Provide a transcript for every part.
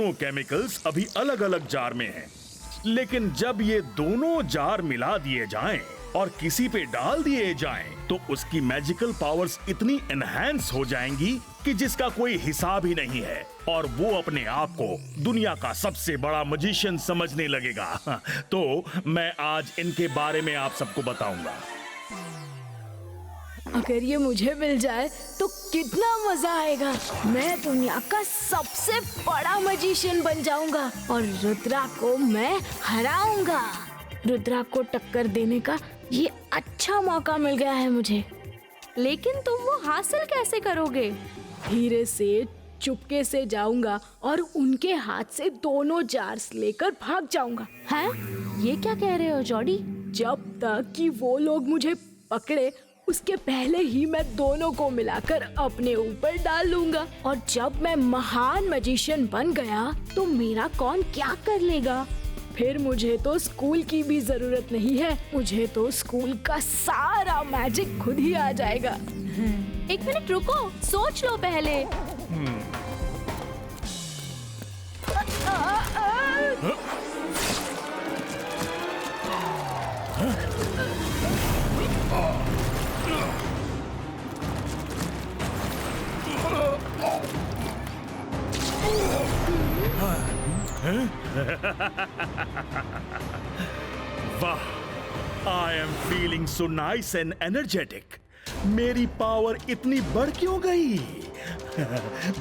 दोनों केमिकल्स अभी अलग अलग जार में हैं, लेकिन जब ये दोनों जार मिला दिए जाएं और किसी पे डाल दिए जाएं, तो उसकी मैजिकल पावर्स इतनी एनहांस हो जाएंगी कि जिसका कोई हिसाब ही नहीं है, और वो अपने आप को दुनिया का सबसे बड़ा मजिशियन समझने लगेगा। तो मैं आज इनके बारे में आप सबको बताऊंगा। अगर ये मुझे मिल जाए तो कितना मजा आएगा। मैं दुनिया का सबसे बड़ा मजिशियन बन जाऊंगा और रुद्रा को मैं हराऊंगा। रुद्रा को टक्कर देने का ये अच्छा मौका मिल गया है मुझे। लेकिन तुम वो हासिल कैसे करोगे? धीरे से चुपके से जाऊंगा और उनके हाथ से दोनों जार्स लेकर भाग जाऊंगा। हैं? ये क्या कह रहे हो जॉडी? जब तक कि वो लोग मुझे पकड़े उसके पहले ही मैं दोनों को मिलाकर अपने ऊपर डाल लूंगा, और जब मैं महान मैजिशियन बन गया तो मेरा कौन क्या कर लेगा। फिर मुझे तो स्कूल की भी जरूरत नहीं है, मुझे तो स्कूल का सारा मैजिक खुद ही आ जाएगा। एक मिनट रुको, सोच लो पहले। वाह, I am feeling so nice and energetic. मेरी पावर इतनी बढ़ क्यों गई?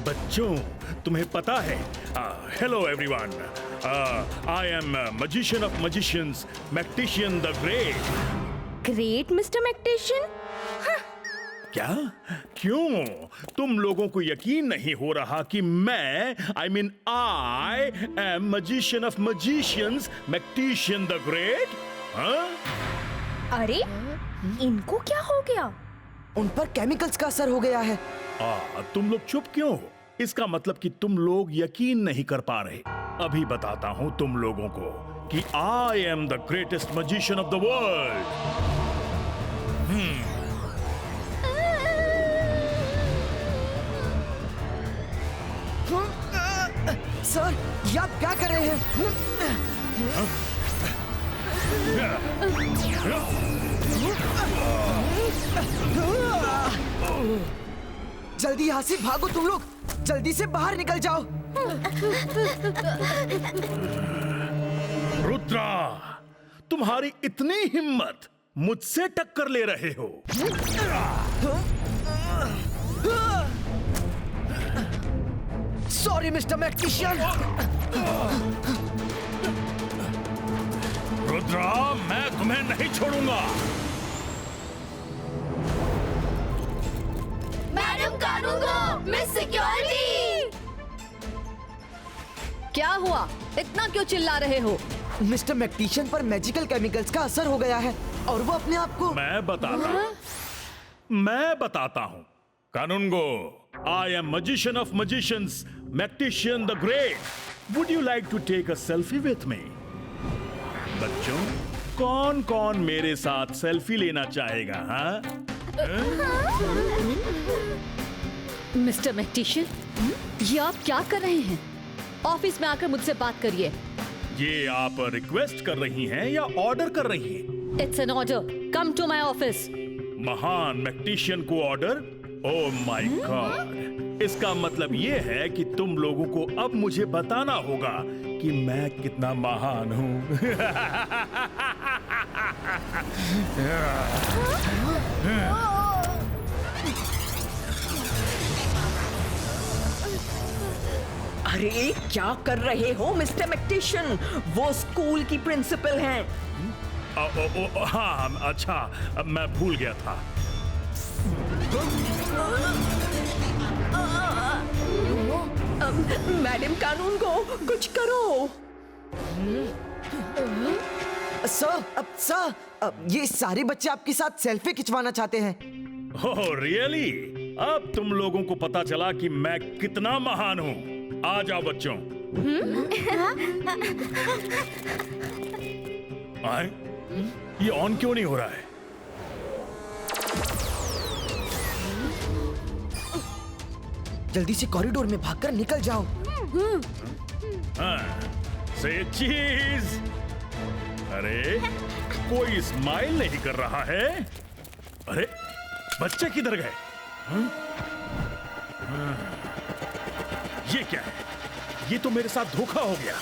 बच्चों, तुम्हें पता है? Hello everyone, I am magician of magicians, Mactician the great. Great mister Mactician? क्या? क्यों? तुम लोगों को यकीन नहीं हो रहा कि मैं I am magician of magicians, Mactician the great? अरे इनको क्या हो गया? उन पर केमिकल्स का असर हो गया है। तुम लोग चुप क्यों हो? इसका मतलब कि तुम लोग यकीन नहीं कर पा रहे। अभी बताता हूं तुम लोगों को कि I am the greatest magician of the world. Sir, ये आप क्या कर रहे हैं? जल्दी यहाँ से भागो तुम लोग, जल्दी से बाहर निकल जाओ। रुद्रा, तुम्हारी इतनी हिम्मत, मुझसे टक्कर ले रहे हो? Sorry mister मैक्टिशियन। रुद्रा, मैं तुम्हें नहीं छोड़ूंगा। मैडम कानून, मिस सिक्योरिटी। क्या हुआ? इतना क्यों चिल्ला रहे हो? मिस्टर मैक्टिशियन पर मैजिकल केमिकल्स का असर हो गया है और वो अपने आप को मैं बताता हूं। Kanungo, I am magician of magicians, Mactician the great. Would you like to take a selfie with me? बच्चों, कौन कौन मेरे साथ सेल्फी लेना चाहेगा? हाँ? मिस्टर मैक्टिशियन, ये आप क्या कर रहे हैं? ऑफिस में आकर मुझसे बात करिए। ये आप रिक्वेस्ट कर रही हैं या ऑर्डर कर रही हैं? It's an order, come to my office. महान मैक्टिशियन को ऑर्डर? ओह माय गॉड, इसका मतलब ये है कि तुम लोगों को अब मुझे बताना होगा कि मैं कितना महान हूं। अरे क्या कर रहे हो मिस्टर मैक्टिशियन? वो स्कूल की प्रिंसिपल हैं। हाँ, अच्छा, मैं भूल गया था। मैडम कानून को कुछ करो। सर, ये सारे बच्चे आपके साथ सेल्फी खिंचवाना चाहते हैं। Oh really? अब तुम लोगों को पता चला कि मैं कितना महान हूँ। आ जाओ बच्चों। आए? ये ऑन क्यों नहीं हो रहा है? जल्दी से कॉरिडोर में भागकर निकल जाओ। से चीज। अरे कोई स्माइल नहीं कर रहा है। अरे बच्चे किधर गए? ये क्या है? ये तो मेरे साथ धोखा हो गया।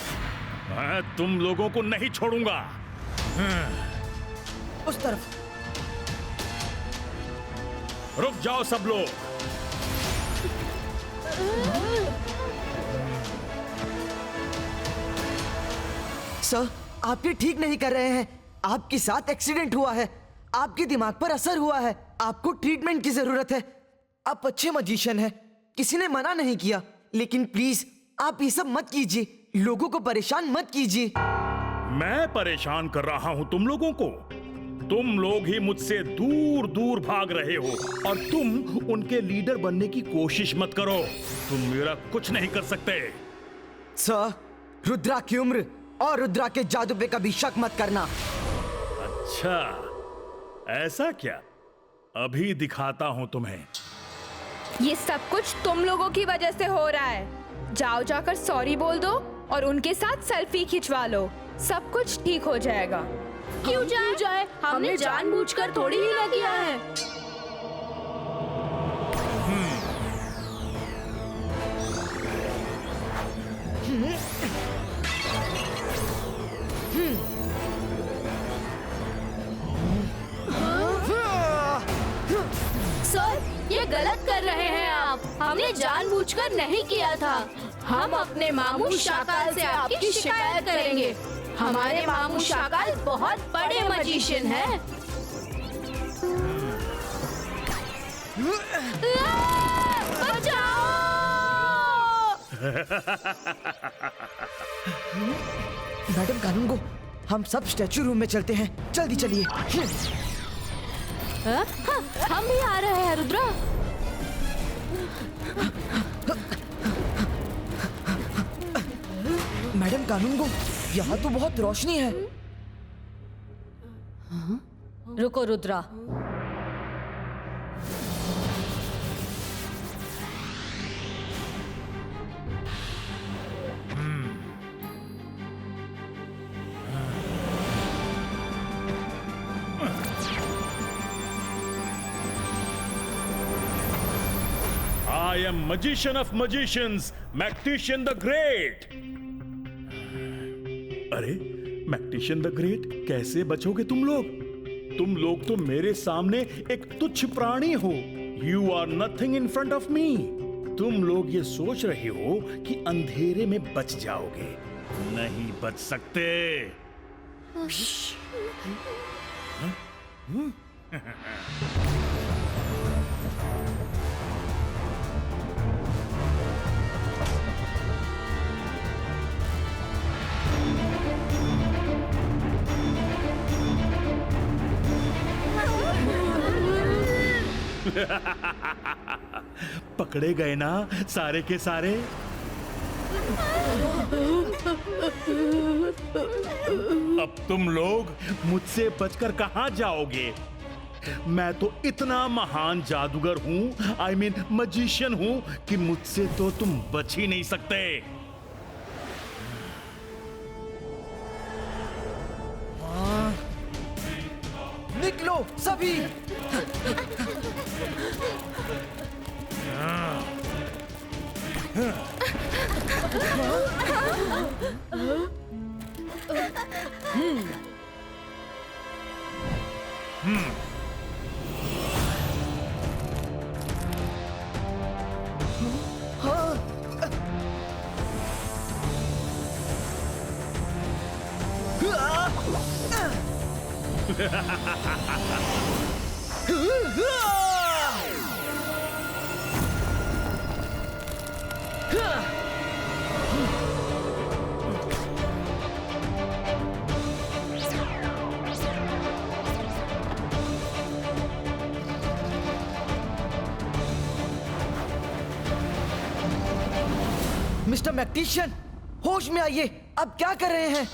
मैं तुम लोगों को नहीं छोड़ूंगा। उस तरफ। रुक जाओ सब लोग। सर, आप ये ठीक नहीं कर रहे हैं। आपके साथ एक्सीडेंट हुआ है, आपके दिमाग पर असर हुआ है, आपको ट्रीटमेंट की जरूरत है। आप अच्छे मजिशियन हैं, किसी ने मना नहीं किया, लेकिन प्लीज आप ये सब मत कीजिए, लोगों को परेशान मत कीजिए। मैं परेशान कर रहा हूं तुम लोगों को? तुम लोग ही मुझसे दूर दूर भाग रहे हो और तुम उनके लीडर बनने की कोशिश मत करो। तुम मेरा कुछ नहीं कर सकते। सर, रुद्रा की उम्र और रुद्रा के जादू पे कभी शक मत करना। अच्छा, ऐसा क्या? अभी दिखाता हूं तुम्हें। ये सब कुछ तुम लोगों की वजह से हो रहा है। जाओ जाकर सॉरी बोल दो और उनके साथ सेल्फी खिंचवा लो, सब कुछ ठीक हो जाएगा। क्यों जाए? हमने जानबूझकर थोड़ी ही ना किया है। सर, ये गलत कर रहे हैं आप। हमने जानबूझकर नहीं किया था। हम अपने मामू शाकाल से आपकी शिकायत करेंगे। हमारे मामू शाकाल बहुत बड़े मजिशियन हैं। मैडम कानूनगो, हम सब स्टैचू रूम में चलते हैं, जल्दी चलिए। हम भी आ रहे हैं रुद्रा। मैडम कानूनगो, यहाँ तो बहुत रोशनी है। रुको Rudra, I am magician of magicians, Mactician the Great. अरे मैक्टिशियन द ग्रेट, कैसे बचोगे तुम लोग? तुम लोग तो मेरे सामने एक तुच्छ प्राणी हो। You are nothing in front of me. तुम लोग ये सोच रहे हो कि अंधेरे में बच जाओगे। नहीं बच सकते। पकड़े गए ना सारे के सारे। अब तुम लोग मुझसे बचकर कहां जाओगे? मैं तो इतना महान जादूगर हूं, आई मीन मजिशियन हूं, कि मुझसे तो तुम बच ही नहीं सकते। निकलो सभी। मिस्टर मैक्टिशियन, होश में आइए। अब क्या कर रहे हैं?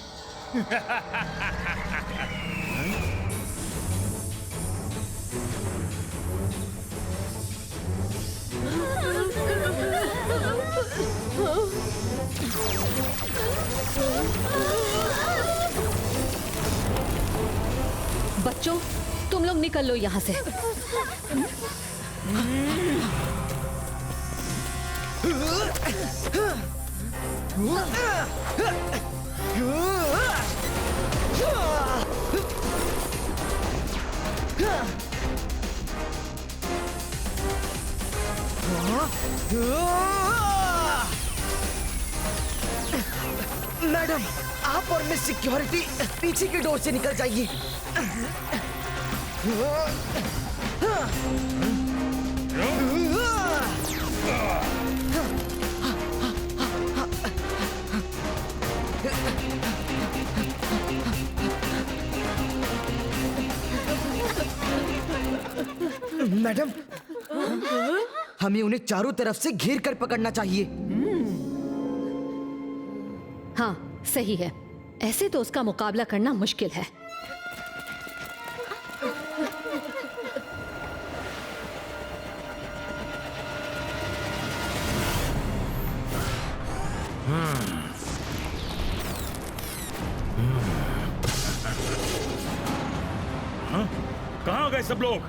बच्चों, तुम लोग निकल लो यहाँ से। मैडम, आप और मिस सिक्योरिटी पीछे की डोर से निकल जाइए। मैडम, हमें उन्हें चारों तरफ से घेर कर पकड़ना चाहिए। हाँ, सही है। ऐसे तो उसका मुकाबला करना मुश्किल है। कहाँ गए सब लोग?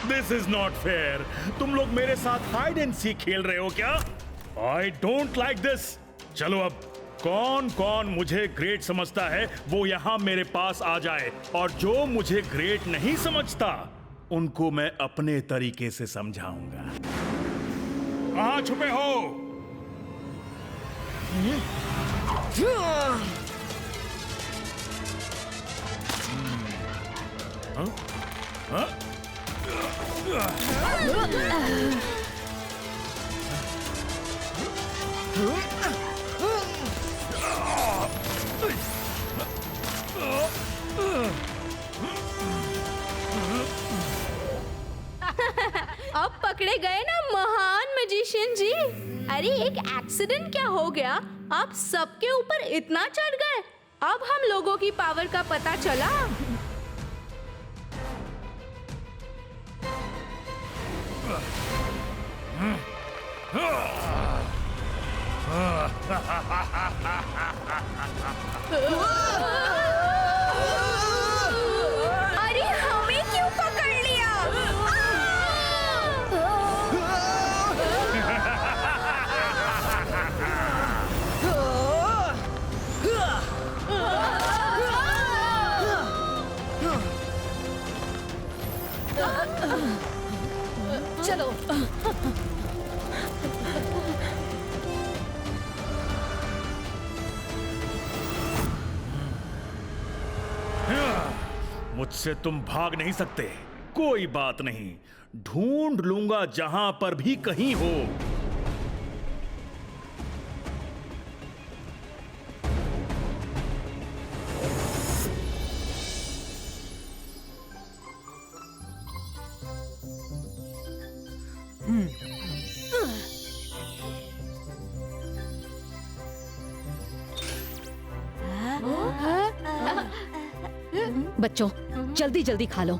This is not fair. तुम लोग मेरे साथ हाइड एंड सीक खेल रहे हो क्या? I don't like this. चलो अब कौन कौन मुझे ग्रेट समझता है वो यहाँ मेरे पास आ जाए, और जो मुझे ग्रेट नहीं समझता उनको मैं अपने तरीके से समझाऊंगा। कहाँ छुपे हो? अब पकड़े गए ना महान मैजिशियन जी। अरे एक एक्सीडेंट क्या हो गया, आप सबके ऊपर इतना चढ़ गए। अब हम लोगों की पावर का पता चला। अरे हमें क्यों पकड़ लिया? चलो। मुझसे तुम भाग नहीं सकते। कोई बात नहीं, ढूंढ लूंगा जहां पर भी कहीं हो। बच्चों, जल्दी जल्दी खा लो।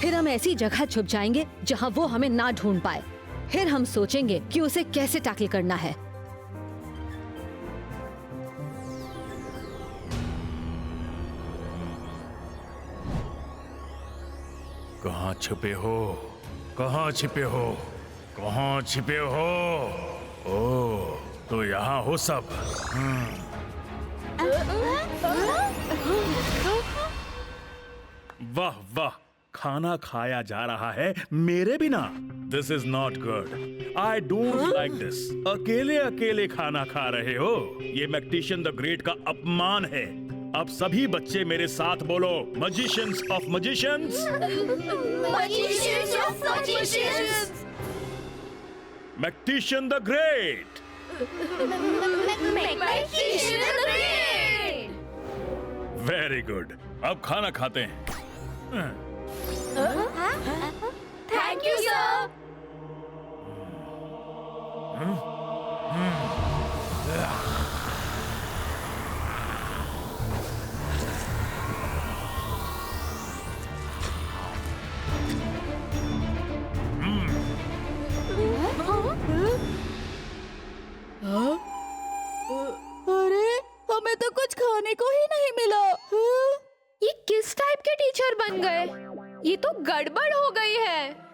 फिर हम ऐसी जगह छुप जाएंगे जहां वो हमें ना ढूंढ पाए। फिर हम सोचेंगे कि उसे कैसे टैकल करना है। कहाँ छुपे हो? कहाँ छिपे हो? कहाँ छिपे हो? ओ, तो यहाँ हो सब। वाह वाह, खाना खाया जा रहा है मेरे बिना। This is not good. I don't like this. अकेले अकेले खाना खा रहे हो, ये मैग्टिशियन द ग्रेट का अपमान है। अब सभी बच्चे मेरे साथ बोलो, magicians of magicians. Magicians of magicians. Mactician the great. Magician of the great. Very good. अब खाना खाते हैं। Thank you, sir. अरे हमें तो कुछ खाने को ही नहीं मिला। ये किस टाइप के टीचर बन गए? ये तो गड़बड़ हो गई है।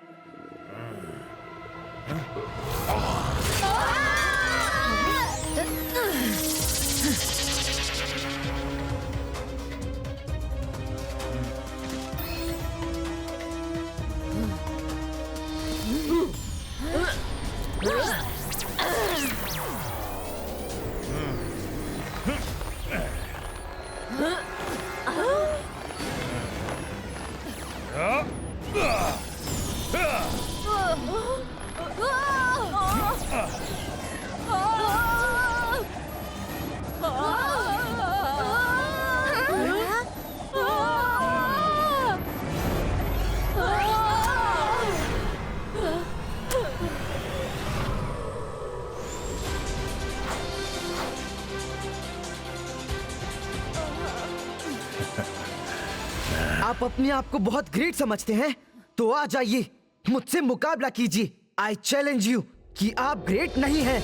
आप अपने आप को बहुत ग्रेट समझते हैं, तो आ जाइए मुझसे मुकाबला कीजिए। आई चैलेंज यू कि आप ग्रेट नहीं हैं।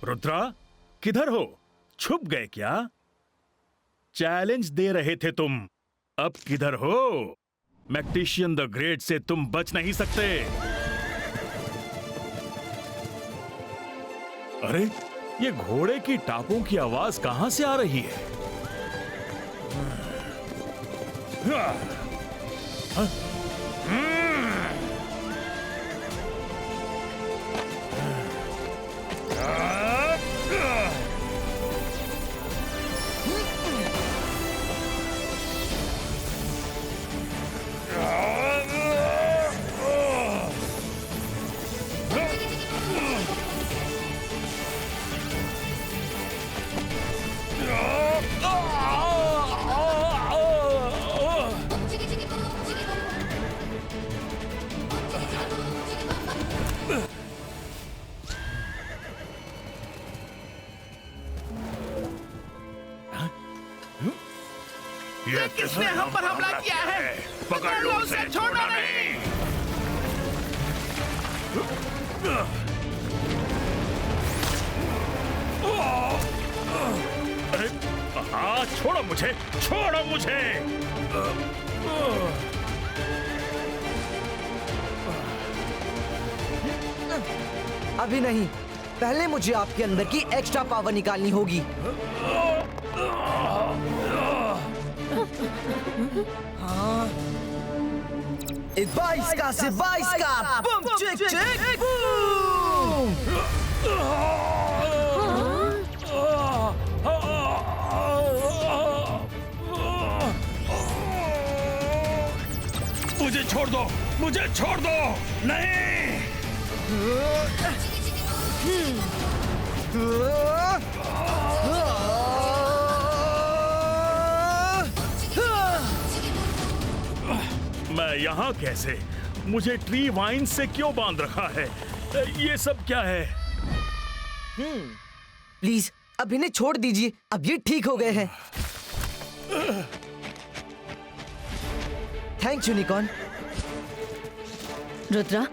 रुद्रा, किधर हो? छुप गए क्या? चैलेंज दे रहे थे तुम, अब किधर हो? मैग्नेटिशियन द ग्रेट से तुम बच नहीं सकते। अरे, ये घोड़े की टापों की आवाज कहां से आ रही है? ये किसने हम पर हमला किया है? पकड़ लो उसे, छोड़ना नहीं। अरे, हाँ, छोड़ो मुझे, छोड़ो मुझे। अभी नहीं, पहले मुझे आपके अंदर की एक्स्ट्रा पावर निकालनी होगी। बाईस का से 22 का बम चिक चिक बूम। मुझे छोड़ दो, मुझे छोड़ दो। नहीं, मैं यहाँ कैसे? मुझे ट्री वाइन से क्यों बांध रखा है? ये सब क्या है? प्लीज अब इन्हें छोड़ दीजिए, अब ये ठीक हो गए हैं। Thanks unicorn. रुद्रा,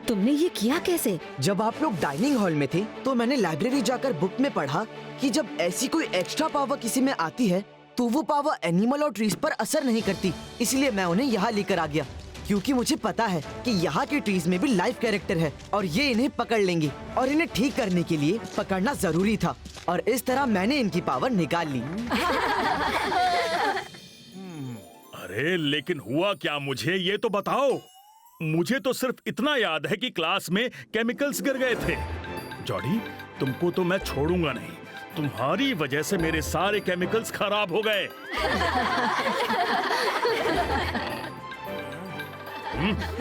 तुमने ये किया कैसे? जब आप लोग डाइनिंग हॉल में थे तो मैंने लाइब्रेरी जाकर बुक में पढ़ा कि जब ऐसी कोई एक्स्ट्रा पावर किसी में आती है तो वो पावर एनिमल और ट्रीज पर असर नहीं करती। इसलिए मैं उन्हें यहाँ लेकर आ गया, क्योंकि मुझे पता है कि यहाँ के ट्रीज में भी लाइफ कैरेक्टर है और ये इन्हें पकड़ लेंगे, और इन्हें ठीक करने के लिए पकड़ना जरूरी था, और इस तरह मैंने इनकी पावर निकाल ली। अरे लेकिन हुआ क्या, मुझे ये तो बताओ। मुझे तो सिर्फ इतना याद है कि क्लास में केमिकल्स गिर गए थे। जॉडी, तुमको तो मैं छोड़ूंगा नहीं। तुम्हारी वजह से मेरे सारे केमिकल्स खराब हो गए।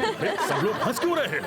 अरे, सब लोग हंस क्यों रहे हो?